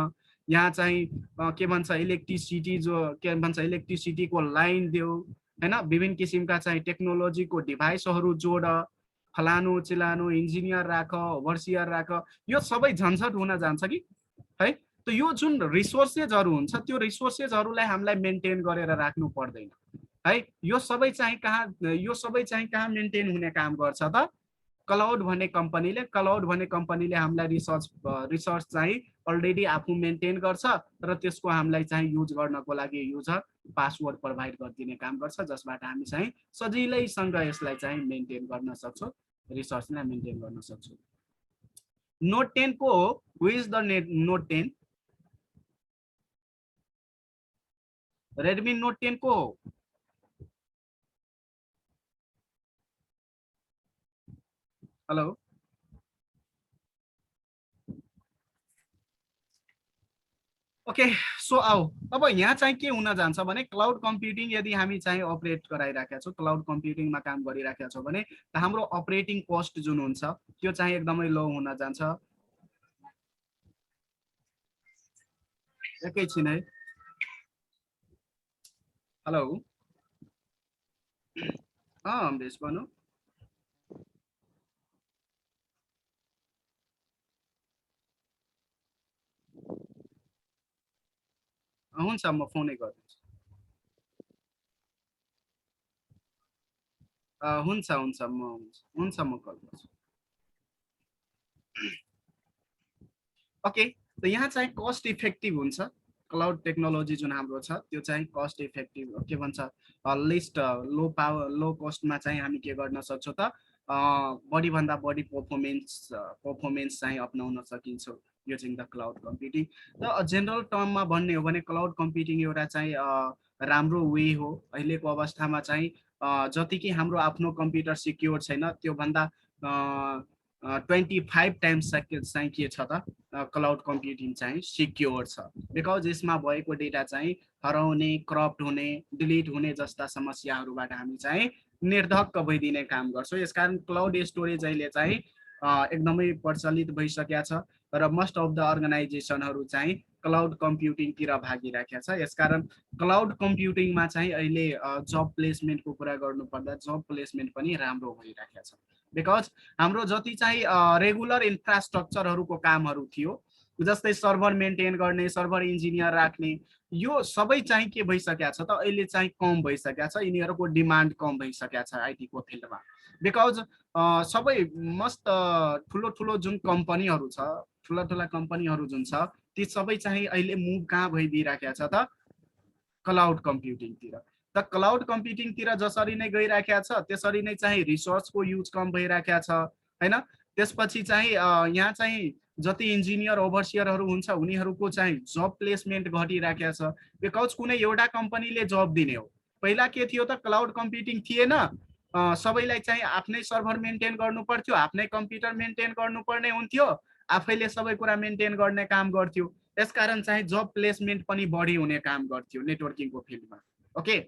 यहाँ चाहिँ के भन्छ इलेक्ट्रिसिटी जो के भन्छ इलेक्ट्रिसिटीको लाइन दियो हैन विभिन्न किसिमका चाहिँ टेक्नोलोजीको डिभाइसहरु जोड फलानो चिलानो इन्जिनियर राख ओभरसियर राख यो सबै झन्झट हुन जान्छ कि है त यो जुन रिसोर्सेजहरु हुन्छ त्यो रिसोर्सेजहरुलाई हामीलाई मेन्टेन गरेर राख्नु पर्दैन है यो सबै चाहिँ कहाँ मेन्टेन हुने काम गर्छ त क्लाउड भन्ने कम्पनीले हामीलाई रिसोर्स चाहिँ अलरेडी आफू मेन्टेन गर्छ र त्यसको हामीलाई चाहिँ युज गर्नको लागि युजर पासवर्ड प्रोभाइड गरिदिने काम गर्छ जसबाट हामी चाहिँ सजिलैसँग यसलाई चाहिँ मेन्टेन गर्न सक्छौं रिसोर्सलाई मेन्टेन गर्न सक्छौं नोट 10 को who is the note 10 Redmi note 10 को हेलो ओके सो आओ अब यहाँ चाहिँ के हुन जान्छ भने क्लाउड कम्प्युटिङ यदि हामी चाहिँ अपरेट गराइराखेका छौं क्लाउड कम्प्युटिङमा काम गरिराखेका छौं भने हाम्रो अपरेटिङ कस्ट जुन हुन्छ त्यो चाहिँ एकदमै लो हुन जान्छ एकैछिन है हेलो बेस भन्नु हुन्छ म फोनै गरिदिन्छु। हुन्छ हुन्छ म कल गर्छु। ओके, त यहाँ चाहिँ कस्ट इफेक्टिभ हुन्छ क्लाउड टेक्नोलोजी जुन हाम्रो छ त्यो चाहिँ कस्ट इफेक्टिभ के भन्छ लिस्ट लो पावर लो कस्टमा चाहिँ हामी के गर्न सक्छौँ त बढी भन्दा बढी पर्फर्मेन्स चाहिँ अपनाउन सकिन्छ युजिङ द क्लाउड कम्प्युटिङ। त जेनरल टर्ममा भन्ने हो भने क्लाउड कम्प्युटिङ एउटा चाहिँ राम्रो वे हो। अहिलेको अवस्थामा चाहिँ जति कि हाम्रो आफ्नो कम्प्युटर सिक्योर छैन त्योभन्दा 25 टाइम्स चाहिँ के छ त क्लाउड कम्प्युटिङ चाहिँ सिक्योर छ। बिकज यसमा भएको डेटा चाहिँ हराउने, करप्ट हुने, डिलिट हुने जस्ता समस्याहरूबाट हामी चाहिँ निर्धक्क भइदिने काम गर्छौँ। यसकारण क्लाउड स्टोरेज अहिले चाहिँ एकदमै प्रचलित भइसकेको छ र मोस्ट अफ द अर्गनाइजेसनहरू चाहिँ क्लाउड कम्प्युटिङतिर भागिराखेका छ। यसकारण क्लाउड कम्प्युटिङमा चाहिँ अहिले जब प्लेसमेन्टको कुरा गर्नुपर्दा जब प्लेसमेन्ट पनि राम्रो भइराखेको छ। बिकज हाम्रो जति चाहिँ रेगुलर इन्फ्रास्ट्रक्चरहरूको कामहरू थियो जस्तै सर्भर मेन्टेन गर्ने, सर्भर इन्जिनियर राख्ने, यो सबै चाहिँ के भइसकेको छ त अहिले चाहिँ कम भइसकेको छ। यिनीहरूको डिमान्ड कम भइसकेको छ आइटीको फिल्डमा। बिकज सबै मस्त ठुलो ठुलो जुन कम्पनीहरू छ, ठुला ठुला कम्पनीहरू जुन छ ती सबै चाहिँ अहिले मुभ कहाँ भइदिइराखेको छ त क्लाउड कम्प्युटिङतिर। त क्लाउड कम्प्युटिङतिर जसरी नै गइराखेको छ त्यसरी नै चाहिँ रिसोर्सको युज कम भइराखेको छ हैन। त्यसपछि चाहिँ यहाँ चाहिँ जति इन्जिनियर ओभरसियरहरू हुन्छ उनीहरूको चाहिँ जब प्लेसमेन्ट घटिराखेको छ। बिकज कुनै एउटा कम्पनीले जब दिने हो। पहिला के थियो त क्लाउड कम्प्युटिङ थिएन, सबैलाई चाहिँ आफ्नै सर्भर मेन्टेन गर्नु पर्थ्यो, आफ्नै कम्प्युटर मेन्टेन गर्नुपर्ने हुन्थ्यो, आफैले सबै कुरा मेन्टेन गर्ने काम गर्थ्यो। यसकारण चाहिँ जब प्लेसमेन्ट पनि बढी हुने काम गर्थ्यो नेटवर्किङको फिल्डमा। ओके,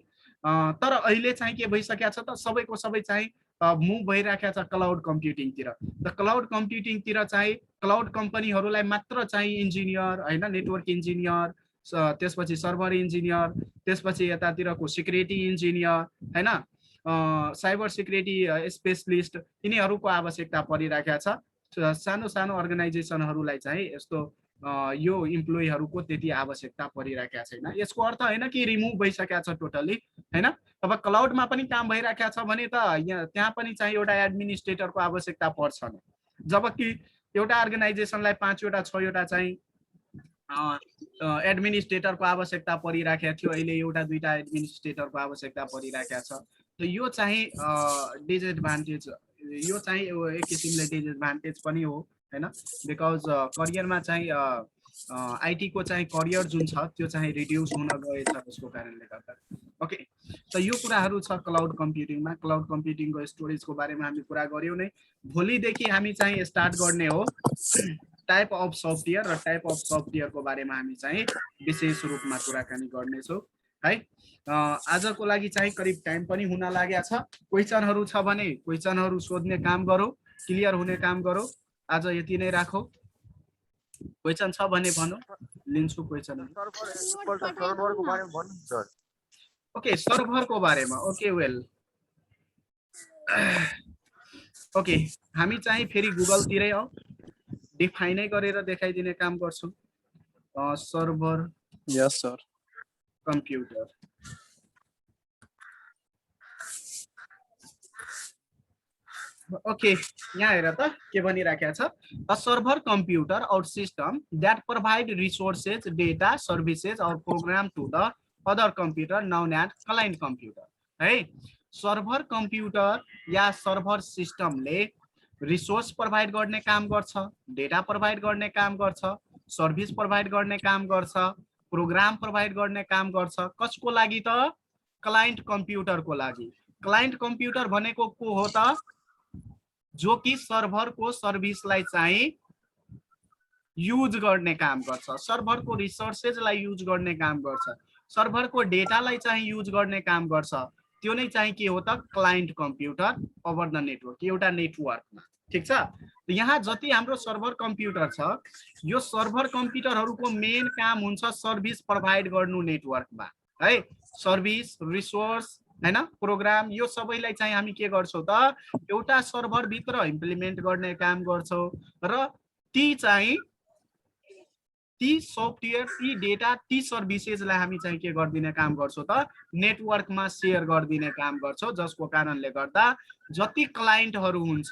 तर अहिले चाहिँ के भइसकेको छ त सबैको सबै चाहिँ मुभ भइराखेको छ क्लाउड कम्प्युटिङतिर। त क्लाउड कम्प्युटिङतिर चाहिँ क्लाउड कम्पनीहरूलाई मात्र चाहिँ इन्जिनियर हैन, नेटवर्क इन्जिनियर, त्यसपछि सर्भर इन्जिनियर, त्यसपछि यतातिरको सिक्युरिटी इन्जिनियर हैन, साइबर सिक्युरिटी स्पेशलिस्ट, यिनीहरूको आवश्यकता परिराखेको छ। सानो सानो अर्गनाइजेसनहरूलाई चाहिँ यस्तो यो इम्प्लोइहरूको त्यति आवश्यकता परिराखेको छैन। यसको अर्थ होइन कि रिमुभ भइसकेको छ टोटली हैन। अब क्लाउडमा पनि काम भइराखेको छ भने त त्यहाँ पनि चाहिँ एउटा एडमिनिस्ट्रेटरको आवश्यकता पर्छ नि। जबकि एउटा अर्गनाइजेसनलाई 5 वटा 6 वटा चाहिँ एडमिनिस्ट्रेटरको आवश्यकता परिराखेको थियो, अहिले एउटा दुईटा एडमिनिस्ट्रेटरको आवश्यकता परिराखेको छ। त यो चाहिँ डिसएडभान्टेज, यो चाहिँ एक किसिमले डिसएडभान्टेज पनि हो हैन। बिकज करियरमा चाहिँ आईटी को चाहिँ करियर जुन छ त्यो चाहिँ रिड्युस हुन गएछ त्यसको कारणले गर्दा। ओके, त यो कुराहरू छ क्लाउड कम्प्युटिङमा। क्लाउड कम्प्युटिङको स्टोरेजको बारेमा हामी कुरा गर्यौं नै। भोलिदेखि हामी चाहिँ स्टार्ट गर्ने हो टाइप अफ सफ्टवेयर र टाइप अफ सफ्टवेयरको बारेमा हामी चाहिँ विशेष रूपमा कुराकानी गर्नेछौँ है। आजको लागि चाहिँ करिब टाइम पनि हुन लागेको छ। क्वेशनहरू छ भने क्वेशनहरू सोध्ने काम गरौँ, क्लियर हुने काम गरौँ। आज यति नै राखौँ। क्वेशन छ भने भनौँ, लिन्छु क्वेशनहरू। सर्भरको बारेमा भन्नु सर। ओके, सर्भरको बारेमा। ओके वेल, ओके, हामी चाहिँ फेरि गुगलतिरै आऊ, डिफाइनै गरेर देखाइदिने काम गर्छौँ। सर्भर यस सर कम्प्युटर। ओके, यहाँ हेर त के भनिराखेको छ। अ server computer or system that provide resources, data, services or program to the other computer known as client computer है। सर्भर कम्प्युटर या सर्भर सिस्टमले रिसोर्स प्रोवाइड गर्ने काम गर्छ, डेटा प्रोवाइड गर्ने काम गर्छ, सर्भिस प्रोवाइड गर्ने काम गर्छ, प्रोग्राम प्रोवाइड गर्ने काम गर्छ। कसको लागि त? क्लाइन्ट कम्प्युटरको लागि। क्लाइन्ट कम्प्युटर भनेको को हो त? जो कि सर्भरको सर्भिसलाई चाहिँ युज गर्ने काम गर्छ, सर्भरको रिसोर्सेजलाई युज गर्ने काम गर्छ, सर्भरको डेटालाई चाहिँ युज गर्ने काम गर्छ। त्यो नै चाहिँ के हो त? Client computer over the network, एउटा नेटवर्कमा। ठीक छ। यहाँ जति हाम्रो सर्भर कम्प्युटर छ यो सर्भर कम्प्युटरहरूको मेन काम हुन्छ सर्भिस प्रोवाइड गर्नु नेटवर्कमा है। सर्भिस, रिसोर्स हैन, प्रोग्राम, यो सबैलाई चाहिँ हामी के गर्छौं त? एउटा सर्भर भित्र इम्प्लिमेन्ट गर्ने काम गर्छौं र ती चाहिँ ती सफ्टवेयर ती डेटा ती सर्भिसेसलाई हामी चाहिँ के गरिदिने काम गर्छौँ त नेटवर्कमा सेयर गरिदिने काम गर्छौँ, जसको कारणले गर्दा जति क्लाइन्टहरू हुन्छ,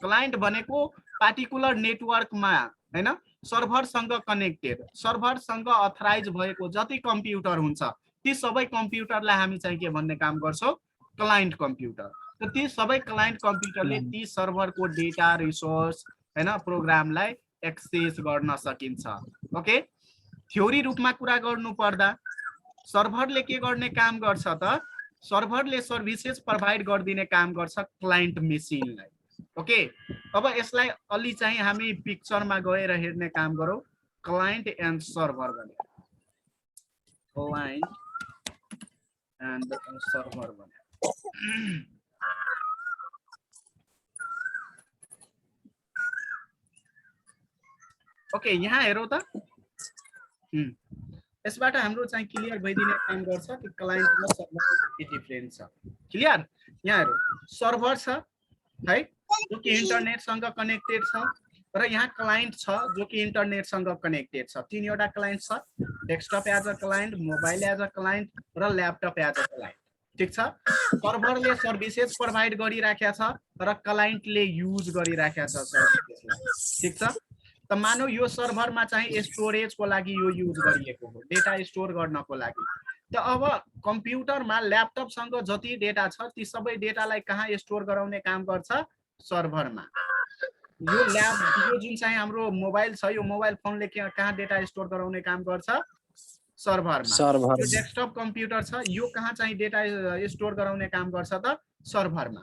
क्लाइन्ट भनेको पार्टिकुलर नेटवर्कमा हैन सर्भरसँग कनेक्टेड सर्भरसँग अथराइज भएको जति कम्प्युटर हुन्छ ती सबै कम्प्युटरलाई हामी चाहिँ के भन्ने काम गर्छौँ क्लाइन्ट कम्प्युटर। त ती सबै क्लाइन्ट कम्प्युटरले ती सर्भरको डेटा रिसोर्स हैन प्रोग्रामलाई एक्सेस गर्न सकिन्छ। ओके, थ्योरी रूपमा कुरा गर्नु पर्दा सर्भरले के गर्ने काम गर्छ त सर्भरले सर्भिसेस प्रोभाइड गरिदिने काम गर्छ क्लाइन्ट मेसिनलाई। ओके, अब यसलाई अलि चाहिँ हामी पिक्चरमा गएर हेर्ने काम गरौँ। क्लाइन्ट एन्ड सर्भर भने क्लाइन्ट एन्ड सर्भर भने ओके, यहाँ हेरौँ त यसबाट हाम्रो चाहिँ क्लियर भइदिने काम गर्छ कि क्लाइन्ट र सर्भर के डिफरेन्स छ। क्लियर, यहाँ हेरौँ सर्भर छ है जो कि इन्टरनेटसँग कनेक्टेड छ र यहाँ क्लाइन्ट छ जो कि इन्टरनेटसँग कनेक्टेड छ। तीनवटा क्लाइन्ट छ, desktop as a client, mobile as a client र ल्यापटप एज अ क्लाइन्ट। ठीक छ, सर्भरले सर्भिसेस प्रोभाइड गरिराखेको छ र क्लाइन्टले युज गरिराखेको छ सर्भिसेसलाई। ठीक छ, त मानौ यो सर्भरमा चाहिँ स्टोरेजको लागि यो युज गरिएको हो, डेटा स्टोर गर्नको लागि। त अब कम्प्युटरमा ल्यापटपसँग जति डेटा छ ती सबै डेटालाई कहाँ स्टोर गराउने काम गर्छ सर्भरमा। यो जुन चाहिँ हाम्रो मोबाइल छ यो मोबाइल फोनले कहाँ डेटा स्टोर गराउने काम गर्छ सर्भरमा। यो डेस्कटप कम्प्युटर छ यो कहाँ चाहिँ डेटा स्टोर गराउने काम गर्छ त सर्भरमा।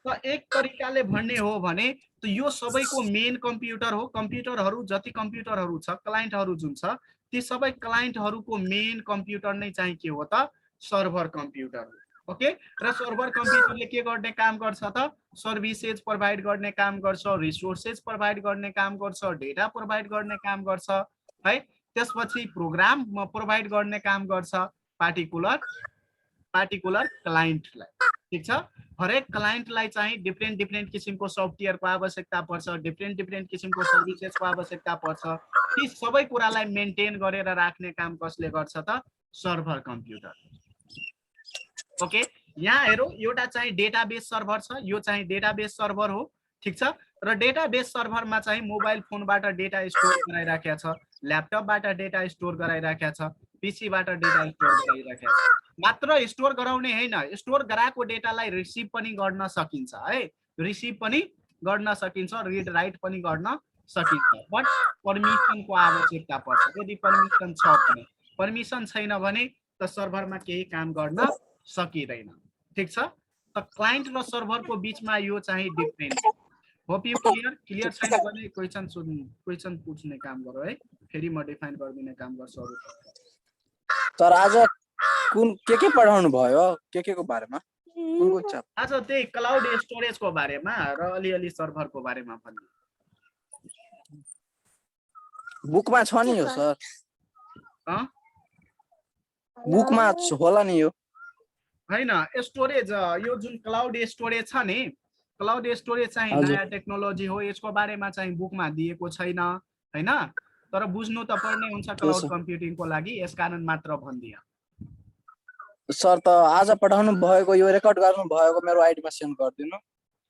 त एक तरिकाले भन्ने हो भने त यो सबैको मेन कम्प्युटर हो। कम्प्युटरहरू जति कम्प्युटरहरू छ क्लाइन्टहरू जुन छ ती सबै क्लाइन्टहरूको मेन कम्प्युटर नै चाहिँ के हो त सर्भर कम्प्युटर हो। ओके, र सर्भर कम्प्युटरले के गर्ने काम गर्छ त सर्भिसेस प्रोभाइड गर्ने काम गर्छ, रिसोर्सेस प्रोभाइड गर्ने काम गर्छ, डेटा प्रोभाइड गर्ने काम गर्छ है। त्यसपछि प्रोग्राम प्रोभाइड गर्ने काम गर्छ पार्टिकुलर क्लाइन्टलाई। ठीक छ, हरेक क्लाइन्टलाई चाहिँ डिफ्रेन्ट किसिमको सफ्टवेयरको आवश्यकता पर्छ, डिफ्रेन्ट किसिमको सर्भिसेसको आवश्यकता पर्छ। ती सबै कुरालाई मेन्टेन गरेर राख्ने काम कसले गर्छ त सर्भर कम्प्युटर। ओके, यहाँ हेरौँ एउटा चाहिँ डेटाबेस सर्भर छ, यो चाहिँ डेटाबेस सर्भर हो। ठीक छ, र डेटाबेस सर्भरमा चाहिँ मोबाइल फोनबाट डेटा स्टोर गराइराखेको छ, ल्यापटपबाट डेटा स्टोर गराइराखेको छ, पीसीबाट डेटा स्टोर गराइराखेको छ। मात्र स्टोर गराउने हैन, स्टोर गराएको डेटालाई रिसिभ पनि गर्न सकिन्छ है, रिसिभ पनि गर्न सकिन्छ, रिड राइट पनि गर्न सकिन्छ। बट परमिसनको आवश्यकता पर्छ। यदि परमिसन छ भने, परमिसन छैन भने त सर्भरमा केही काम गर्न सकिँदैन। ठीक छ, त क्लाइन्ट र सर्भरको बीचमा यो चाहिँ डिफरेन्स। होप यु क्लियर छैन भने क्वेसन पूछ्ने काम गरौ है, फेरि म डिफाइन गरिदिने काम गर्छु अरु। सर आज के पढाउनु भयो, के को बारेमा, कुन छ? आज त्यही क्लाउड स्टोरेजको बारेमा र अलिअलि सर्भरको बारेमा भन्नु। बुकमा छ नि यो सर? बुकमा होला नि यो? हैन, स्टोरेज यो जुन क्लाउड स्टोरेज छ नि, क्लाउड स्टोरेज चाहिँ नयाँ टेक्नोलोजी हो, यसको बारेमा चाहिँ बुकमा दिएको छैन हैन, तर बुझ्नु त पर्ने हुन्छ क्लाउड कम्प्युटिङको लागि, यसकारण मात्र भनिदिए। सर त आज पढाउनु भएको यो रेकर्ड गर्नु भएको मेरो आइडीमा सेन्ड गरिदिनु।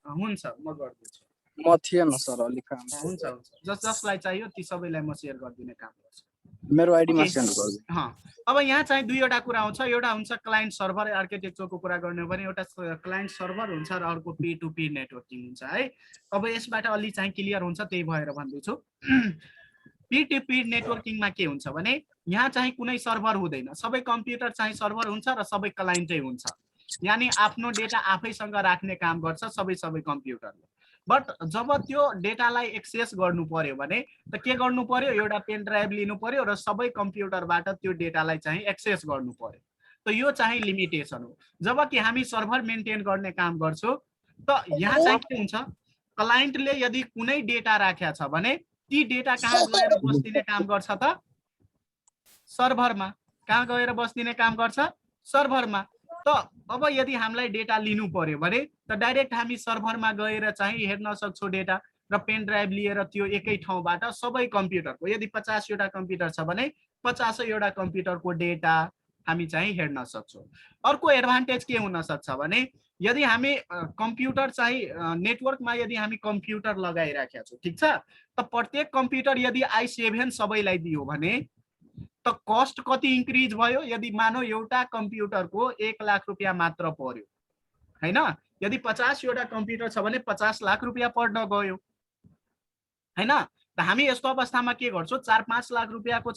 हुन्छ, म गर्दिन्छु। म थिएन सर अलि काम। हुन्छ, जसलाई चाहियो ती सबैलाई म सेयर गरिदिने काम गर्छु। मेरो आइडीमा सेन्ड गरिदिनु। अब यहाँ चाहिँ दुईवटा कुरा हुन्छ, एउटा हुन्छ क्लाइन्ट सर्भर आर्किटेक्चरको कुरा गर्ने हो भने एउटा क्लाइन्ट सर्भर हुन्छ र अर्को पी टु पी नेटवर्किङ हुन्छ है। अब यसबाट अलि चाहिँ क्लियर हुन्छ, त्यही भएर भन्दैछु। पी टु पी नेटवर्किङमा के हुन्छ भने यहाँ चाहिँ कुनै सर्भर हुँदैन, सबै कम्प्युटर चाहिँ सर्भर हुन्छ र सबै क्लाइन्टै हुन्छ। यानी आफ्नो डेटा आफैसँग राख्ने काम गर्छ सबै कम्प्युटरले। बट जब त्यो डेटालाई एक्सेस गर्नु पर्यो भने त के गर्नु पर्यो, एउटा पेन ड्राइभ लिनु पर्यो र सबै कम्प्युटरबाट त्यो डेटालाई चाहिँ एक्सेस गर्नु पर्यो। त यो चाहिँ लिमिटेसन हो। जबकि हामी सर्भर मेन्टेन गर्ने काम गर्छौँ त यहाँ चाहिँ के हुन्छ, क्लाइन्टले यदि कुनै डेटा राखेको छ भने ती डेटा कहाँ गएर बस्दिने काम गर्छ त सर्भरमा। कहाँ गएर बस्दिने काम गर्छ सर्भरमा। त अब यदि हामीलाई डेटा लिनु पर्यो भने त डाइरेक्ट हामी सर्भरमा गएर चाहिँ हेर्न सक्छौँ डेटा। र पेन ड्राइभ लिएर त्यो एकै ठाउँबाट सबै कम्प्युटरको यदि 50 वटा कम्प्युटर छ भने 50 वटा कम्प्युटरको डेटा हामी चाहिँ हेर्न सक्छौँ। अर्को एडभान्टेज के हुन सक्छ भने यदि हामी कम्प्युटर चाहिँ नेटवर्कमा यदि हामी कम्प्युटर लगाइराखेका छौँ ठीक छ, त प्रत्येक कम्प्युटर यदि i7 सबैलाई दियो भने त कस्ट कति इन्क्रिज भयो? यदि मानौ एउटा कम्प्युटरको 1 लाख रुपियाँ मात्र पर्यो हैन, यदि 50 वटा कम्प्युटर छ भने 50 लाख रुपियाँ पर्न गयो हैन। त हामी यस्तो अवस्थामा के गर्छौँ 4-5 लाख रुपियाँको